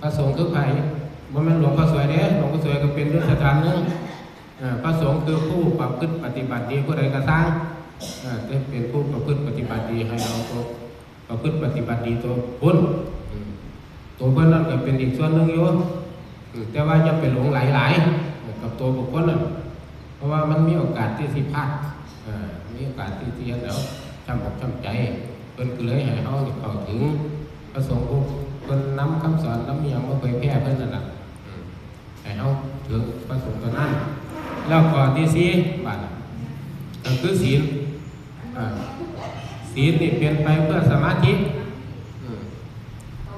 พระสงฆ์คือไผ่บ่แม่นหลวงพ่อสวยเด้หลวงพ่อสวยก็เป็นเรื่องสถานนึงพระสงฆ์คือผู้ประพฤติปฏิบัติดีผู้ใดก็สร้างจะเป็นผู้ประพฤติปฏิบัติดีให้เราประพฤติปฏิบัติดีตัวบุญตัวเพื่อนนั่นก็เป็นอีกส่วนหนึ่งอยู่แต่ว่าจะไปหลงหลายกับตัวบุคคลนั่นเพราะว่ามันมีโอกาสที่สิพลาดมีโอกาสที่เห็นแล้วช้ำอกช้ำใจเพิ่นก็เลยให้เขาเข้าถึงพระสงฆ์ผู้เพิ่นนำคำสอนนำอย่างมาเผยแพร่เพิ่นนั่นแหละให้เขาถึงพระสงฆ์ตัวนั้นแล้วข้อที่สี่บัดก็คือศีลศีลนี่เปลี่ยนไปเพื่อสมาธิ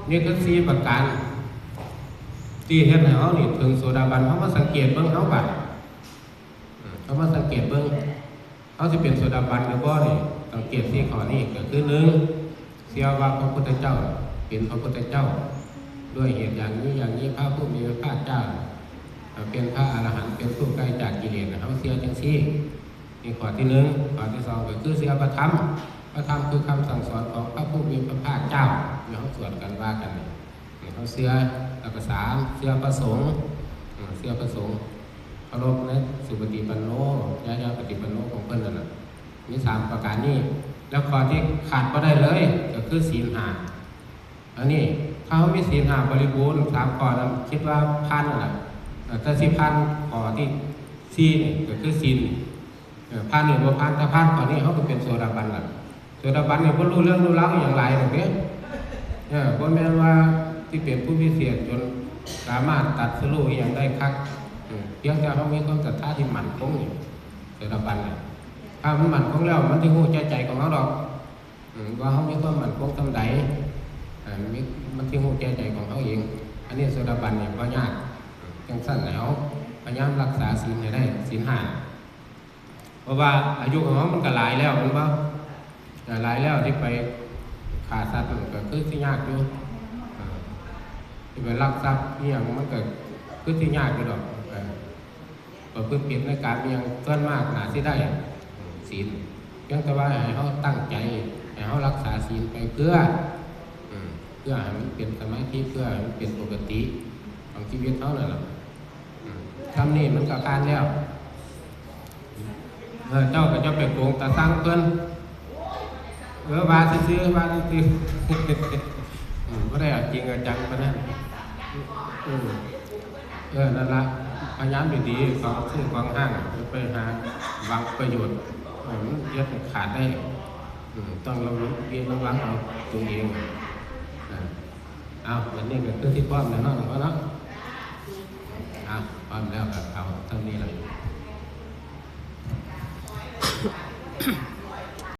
นี่คือสี่ประการที่เห็นให้เขานี่ถึงโสดาบันเขามาสังเกตเบิ่งเขาบัดเขามาสังเกตเบิ่งเขาจะเป็นโสดาบันหรือบ่นี่สังเกตที่ข้อนี้ก็คือหนึ่งเชื่อว่าพระพุทธเจ้าเป็นพระพุทธเจ้าด้วยเหตุอย่างนี้พระผู้มีพระภาคเจ้าเป็นพระอรหันต์เป็นผู้ไกลจากกิเลสเขาเชื่อจังซี่นี่ข้อที่หนึ่งข้อที่สองก็คือเชื่อพระธรรมคือคำสั่งสอนของพระผู้มีพระภาคเจ้าที่เขาสวดกันว่ากันนี่เขาเชื่อแล้วก็สามเชื่อพระสงฆ์เชื่อพระสงฆ์เคารพในสุปฏิปันโนญาปฏิปันโนของเพิ่นนั่นแหละมีสามประการนี้แล้วข้อที่ขาดก็ได้เลยก็คือศีลห้าอันนี้ถ้าเขามีศีลห้าบริบูรณ์สามข้อนั้นคิดว่าพันแหละถ้า10,000ข้อที่สี่นี่ก็คือศีลพันหรือว่าพันถ้าพันข้อนี้เขาก็เป็นโสดาบันละโสดาบันเนี่ยก็รู้เรื่องรู้ราวอย่างไรแบบนี้เพราะแม้ว่าที่เป็นผู้พิเศษจนสามารถตัดสรุปอย่างได้คักเพียงแต่เขามีความศรัทธาที่มั่นคงอยู่โสดาบันเนี่ยถ้ามันมั่นคงแล้วมันที่หูใจของเขาดอกว่าเขามีความมั่นคงทำใดมันที่หูใจของเขาเองอันนี้โสดาบันเนี่ยก็ยากจังสั้นแล้วพยายามรักษาศีลให้ได้ศีลห้าเพราะว่าอายุของเขามันก็หลายแล้วมันว่าหลายแล้วที่ไปขาดสัตว์ก็คือที่ยากอยู่ที่ไปรักทรัพย์นี่อย่างมันก็คือที่ยากอยู่ดอกก็เพื่อเปลี่ยนในการมีอย่างส่วนมากหนาที่ได้ศีลเพียงแต่ว่าให้เขาตั้งใจให้เขารักษาศีลไปเพื่อให้มันเป็นสมาธิเพื่อให้มันเป็นปกติของชีวิตเขานั่นแหละทำนี่มันก็การแล้วเจ้าก็จะไปโกงตาตั้งเพิ่นว่าซื้อว่าซื้อก็ได้จริงจังไปนั่นนั่นละพยายามดีๆของซื้อของห้างไปหาหวังประโยชน์มันยึดขาดได้ต้องเราเรียนระวังเอาตัวเองเอาวันนี้ก็คือที่พร้อมแล้วเนาะหลวงพ่อเนาะพร้อมแล้วครับเอาเท่านี้เลย